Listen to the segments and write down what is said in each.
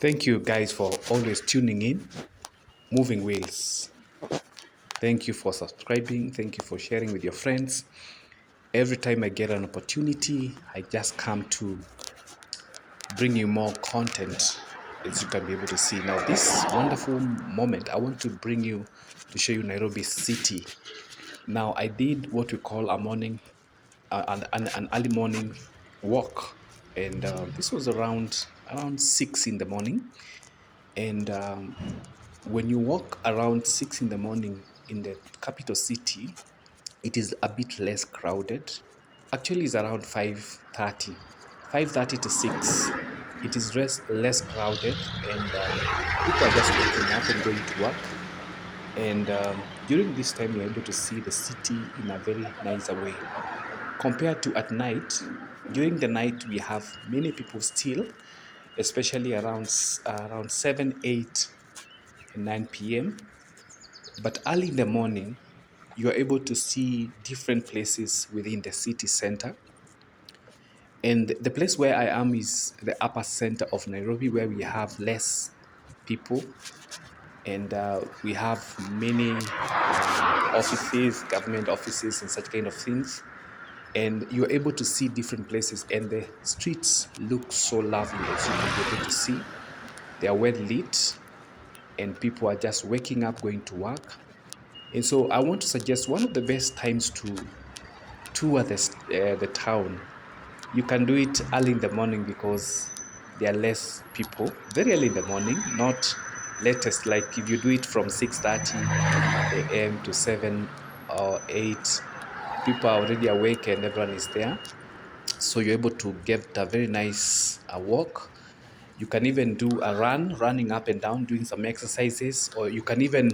Thank you guys for always tuning in. Moving Wheels. Thank you for subscribing. Thank you for sharing with your friends. Every time I get an opportunity, I just come to bring you more content as you can be able to see. Now, this wonderful moment, I want to bring you to show you Nairobi City. Now, I did what we call a morning, an early morning walk, and this was around 6 in the morning. And when you walk around 6 in the morning in the capital city, it is a bit less crowded. Actually, it's around 5:30, 5:30 to 6. It is less crowded, and people are just waking up and going to work. And during this time, you're able to see the city in a very nice way. Compared to at night, during the night, we have many people still, especially around 7, 8, and 9 p.m. But early in the morning, you are able to see different places within the city center. And the place where I am is the upper center of Nairobi, where we have less people and we have many offices, government offices, and such kind of things. And you're able to see different places, and the streets look so lovely as you can be able to see. They are well lit, and people are just waking up, going to work. And so I want to suggest one of the best times to tour the town. You can do it early in the morning because there are less people. Very early in the morning, not latest. Like if you do it from 6:30 a.m. to 7 or 8, people are already awake and everyone is there. So you're able to get a very nice walk. You can even do a run, running up and down, doing some exercises, or you can even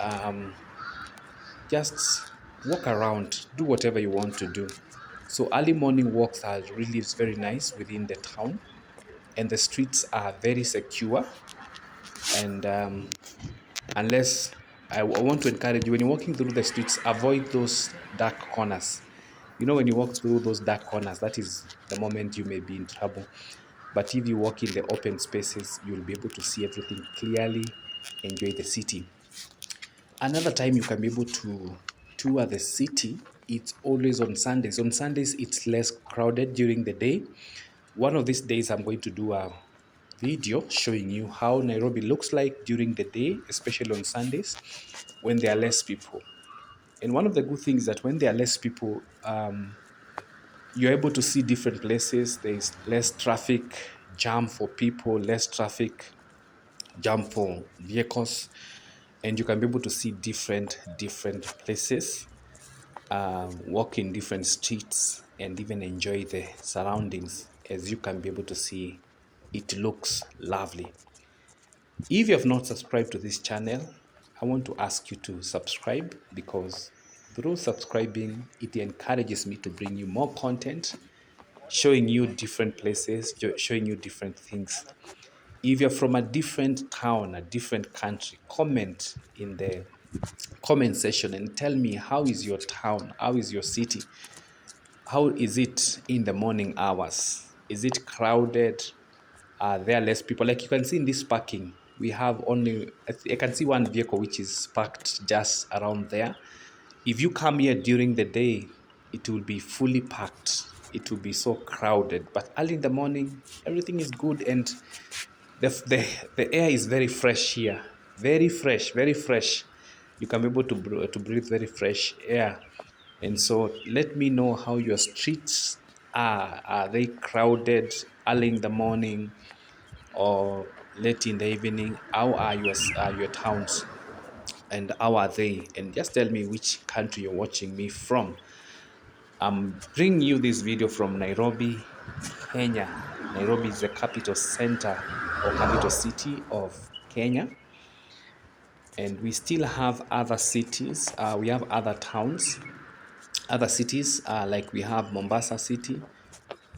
um, just walk around, do whatever you want to do. So early morning walks are really very nice within the town, and the streets are very secure. And unless I want to encourage you, when you're walking through the streets, avoid those dark corners. You know, when you walk through those dark corners, that is the moment you may be in trouble. But if you walk in the open spaces, you'll be able to see everything clearly, enjoy the city. Another time you can be able to tour the city, it's always on Sundays. On Sundays, it's less crowded during the day. One of these days, I'm going to do a video showing you how Nairobi looks like during the day, especially on Sundays when there are less people. And one of the good things is that when there are less people, you're able to see different places. There's less traffic jam for people, less traffic jam for vehicles, and you can be able to see different places, walk in different streets, and even enjoy the surroundings. As you can be able to see, it looks lovely. If you have not subscribed to this channel, I want to ask you to subscribe, because through subscribing, it encourages me to bring you more content, showing you different places, showing you different things. If you're from a different town, a different country, comment in the comment section and tell me, how is your town? How is your city? How is it in the morning hours? Is it crowded? Are there less people? Like you can see in this parking, we have only, I can see one vehicle which is parked just around there. If you come here during the day, it will be fully packed. It will be so crowded. But early in the morning, everything is good, and the air is very fresh here. Very fresh, very fresh. You can be able to breathe very fresh air. And so let me know how your streets are. Are they crowded early in the morning or late in the evening? How are your towns, and how are they? And just tell me which country you're watching me from. I'm bringing you this video from Nairobi, Kenya. Nairobi is the capital center or capital city of Kenya. And we still have other cities. We have other towns, other cities, like we have Mombasa City,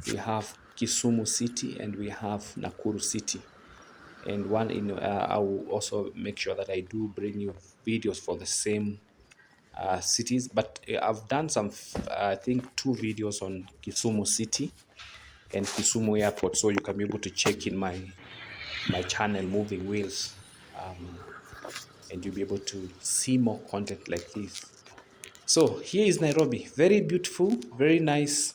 we have Kisumu City, and we have Nakuru City. And I will also make sure that I do bring you videos for the same cities. But I've done I think 2 videos on Kisumu City and Kisumu Airport, so you can be able to check in my my channel, Moving Wheels, and you'll be able to see more content like this. So here is Nairobi, very beautiful, very nice,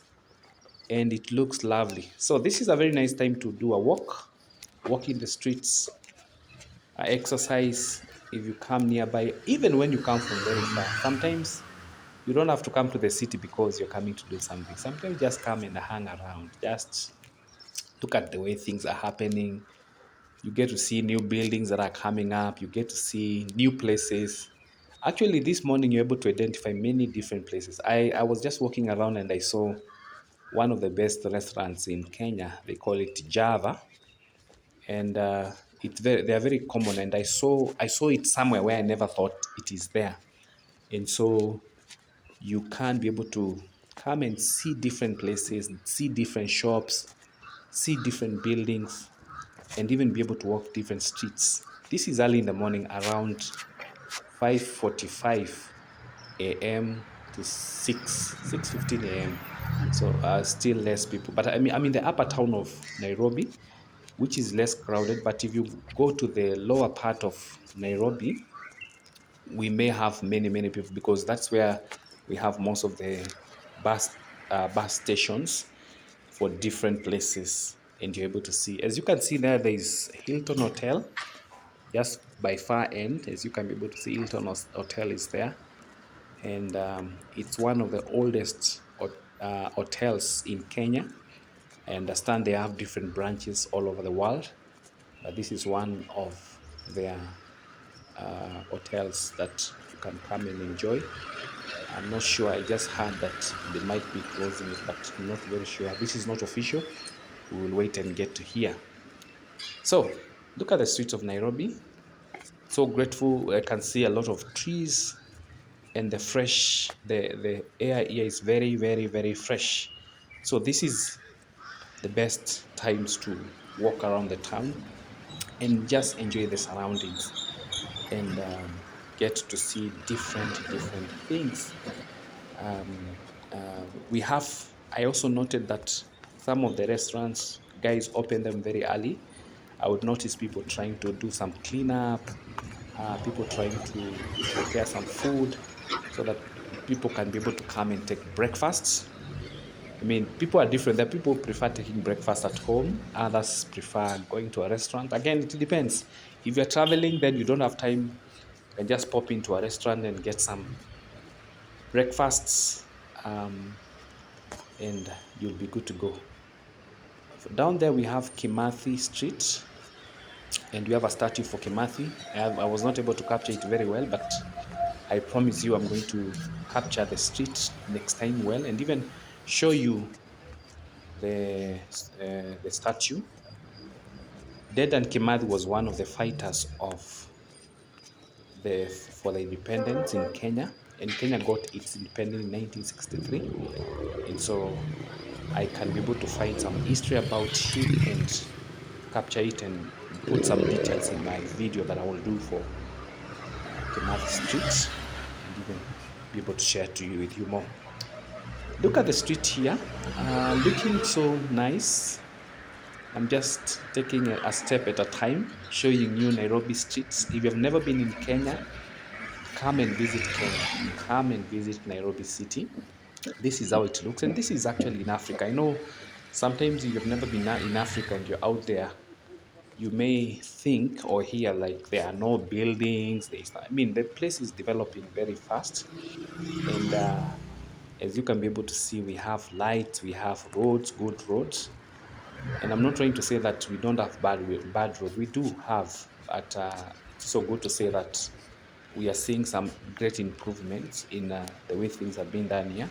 and it looks lovely. So this is a very nice time to do a walk in the streets, exercise if you come nearby, even when you come from very far. Sometimes you don't have to come to the city because you're coming to do something. Sometimes just come and hang around. Just look at the way things are happening. You get to see new buildings that are coming up. You get to see new places. Actually, this morning you're able to identify many different places. I was just walking around and I saw one of the best restaurants in Kenya. They call it Java, and they are very common. And I saw it somewhere where I never thought it is there, and so you can be able to come and see different places, see different shops, see different buildings, and even be able to walk different streets. This is early in the morning, around 5:45 a.m. to 6:15 a.m. So still less people. But I'm in the upper town of Nairobi, which is less crowded. But if you go to the lower part of Nairobi, we may have many people because that's where we have most of the bus stations for different places, and you're able to see. As you can see there is Hilton Hotel just by far end. As you can be able to see, Hilton Hotel is there, and it's one of the oldest hotels in Kenya. I understand they have different branches all over the world, but this is one of their hotels that you can come and enjoy. I'm not sure. I just heard that they might be closing it, but I'm not very sure. This is not official. We will wait and get to hear. So, look at the streets of Nairobi. So grateful. I can see a lot of trees, and the air here is very fresh. So this is the best times to walk around the town and just enjoy the surroundings, and get to see different things. We have. I also noted that some of the restaurants guys open them very early. I would notice people trying to do some cleanup, people trying to prepare some food so that people can be able to come and take breakfasts. I mean, people are different. There are people who prefer taking breakfast at home. Others prefer going to a restaurant. Again, it depends. If you're traveling, then you don't have time. You can just pop into a restaurant and get some breakfasts, and you'll be good to go. Down there, we have Kimathi Street, and we have a statue for Kimathi. I was not able to capture it very well, but I promise you I'm going to capture the street next time well, and even show you the statue. Dedan Kimathi was one of the fighters for the independence in Kenya, and Kenya got its independence in 1963. And so I can be able to find some history about him and capture it and put some details in my video that I will do for Kimathi Street, and even be able to share with you more. Look at the street here, looking so nice. I'm just taking a step at a time, showing you Nairobi streets. If you've never been in Kenya, come and visit Kenya. Come and visit Nairobi City. This is how it looks, and this is actually in Africa. I know sometimes if you've never been in Africa and you're out there, you may think or hear like there are no buildings. I mean, the place is developing very fast, and as you can be able to see, we have lights, we have roads, good roads. And I'm not trying to say that we don't have bad roads. We do have, but it's so good to say that we are seeing some great improvements in the way things are being done here.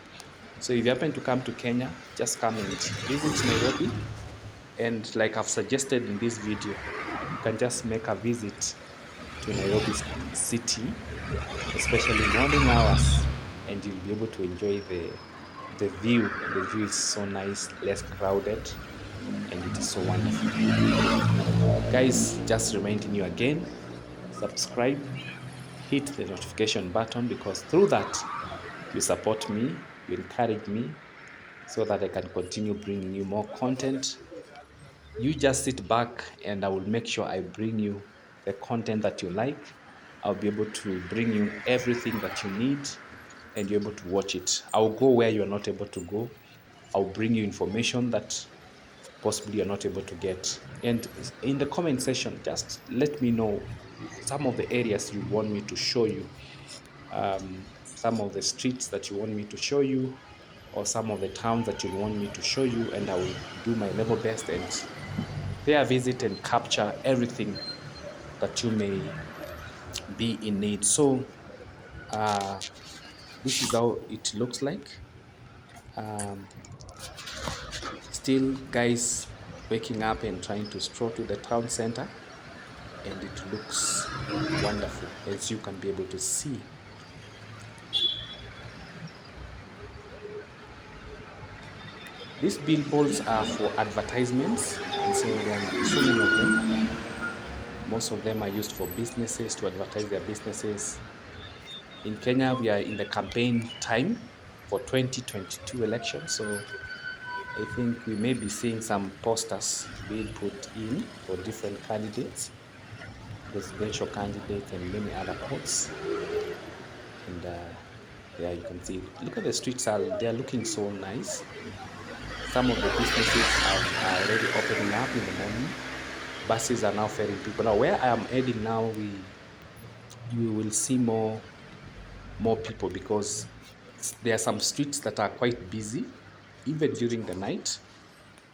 So if you happen to come to Kenya, just come and visit Nairobi. And like I've suggested in this video, you can just make a visit to Nairobi City, especially morning hours, and you'll be able to enjoy the view. The view is so nice, less crowded, and it is so wonderful. Guys, just reminding you again, subscribe, hit the notification button, because through that you support me, you encourage me, so that I can continue bringing you more content You just sit back and I will make sure I bring you the content that you like. I'll be able to bring you everything that you need and you're able to watch it. I'll go where you're not able to go. I'll bring you information that possibly you're not able to get. And in the comment section, just let me know some of the areas you want me to show you, some of the streets that you want me to show you, or some of the towns that you want me to show you, and I will do my level best and pay a visit and capture everything that you may be in need. So this is how it looks like. Um, Still, guys, waking up and trying to stroll to the town center, and it looks wonderful as you can be able to see. These billboards are for advertisements, and so there are so many of them. Most of them are used for businesses to advertise their businesses. In Kenya, we are in the campaign time for 2022 election, so I think we may be seeing some posters being put in for different candidates, presidential candidates, and many other posts. And yeah, you can see, look at the streets, they are looking so nice. Some of the businesses are already opening up in the morning. Buses are now ferrying people. Now, where I am heading now, you will see more people because there are some streets that are quite busy, even during the night,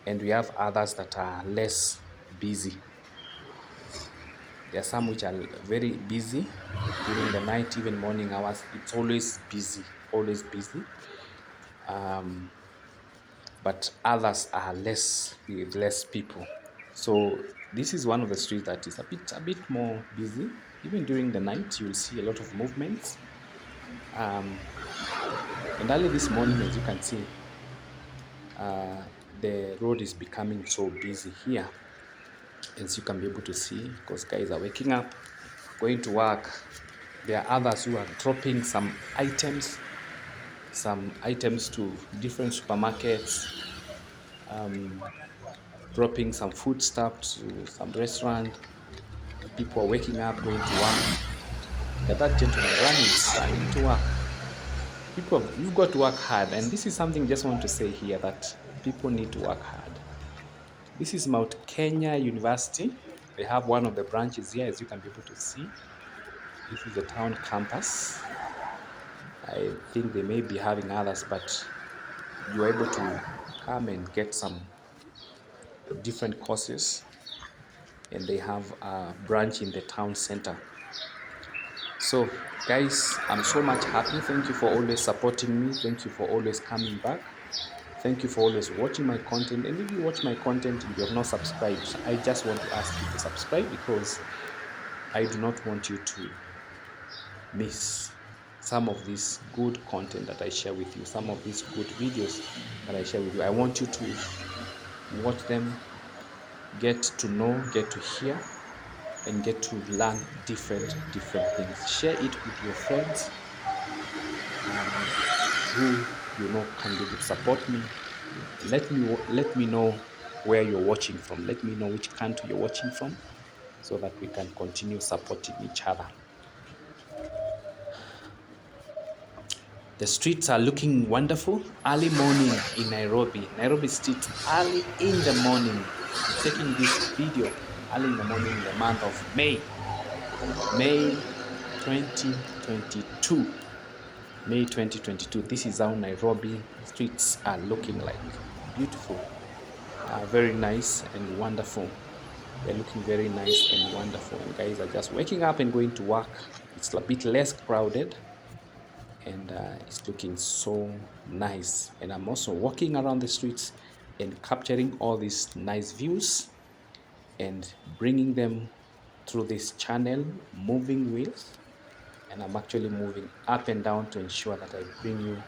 and we have others that are less busy. There are some which are very busy during the night, even morning hours. It's always busy, always busy. But others are less, with less people. So this is one of the streets that is a bit more busy. Even during the night, you'll see a lot of movements. And early this morning, as you can see, the road is becoming so busy here, as you can be able to see, because guys are waking up, going to work. There are others who are dropping some items to different supermarkets, dropping some food stuff to some restaurant. People are waking up, going to work. Look at that gentleman running to work. You've got to work hard, and this is something I just want to say here, that people need to work hard. This is Mount Kenya University. They have one of the branches here, as you can be able to see. This is the town campus. I think they may be having others, but you're able to come and get some different courses, and they have a branch in the town center. So guys, I'm so much happy. Thank you for always supporting me. Thank you for always coming back. Thank you for always watching my content. And if you watch my content and you have not subscribed, I just want to ask you to subscribe, because I do not want you to miss some of this good content that I share with you, some of these good videos that I share with you. I want you to watch them, get to know, get to hear, and get to learn different things. Share it with your friends who you know can be able to support me. Let me know where you're watching from. Let me know which country you're watching from, so that we can continue supporting each other. The streets are looking wonderful. Early morning in Nairobi. Nairobi streets early in the morning. I'm taking this video early in the morning in the month of May. May 2022. May 2022. This is how Nairobi streets are looking like. Beautiful. Very nice and wonderful. They're looking very nice and wonderful. And guys are just waking up and going to work. It's a bit less crowded, and it's looking so nice. And I'm also walking around the streets and capturing all these nice views and bringing them through this channel, Moving Wheels. And I'm actually moving up and down to ensure that I bring you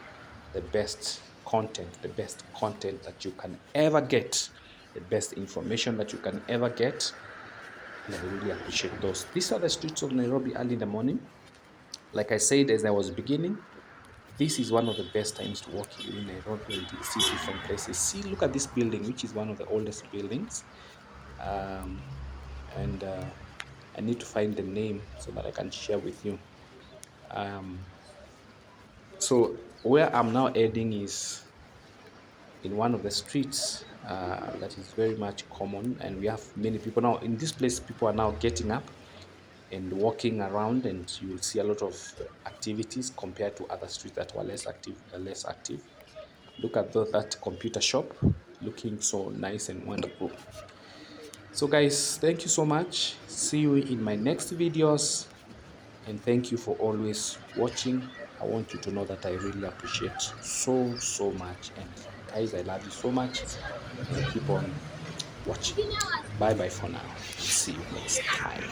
the best content that you can ever get, the best information that you can ever get. And I really appreciate those. These are the streets of Nairobi early in the morning. Like I said as I was beginning, this is one of the best times to walk in Nairobi and see different places. See, look at this building, which is one of the oldest buildings. um, and I need to find the name so that I can share with you. Um, so where I'm now heading is in one of the streets that is very much common, and we have many people now in this place. People are now getting up and walking around, and you will see a lot of activities compared to other streets that were less active. Less active. Look at that computer shop, looking so nice and wonderful. So, guys, thank you so much. See you in my next videos, and thank you for always watching. I want you to know that I really appreciate so much, and guys, I love you so much, and keep on watching. Bye bye for now. See you next time.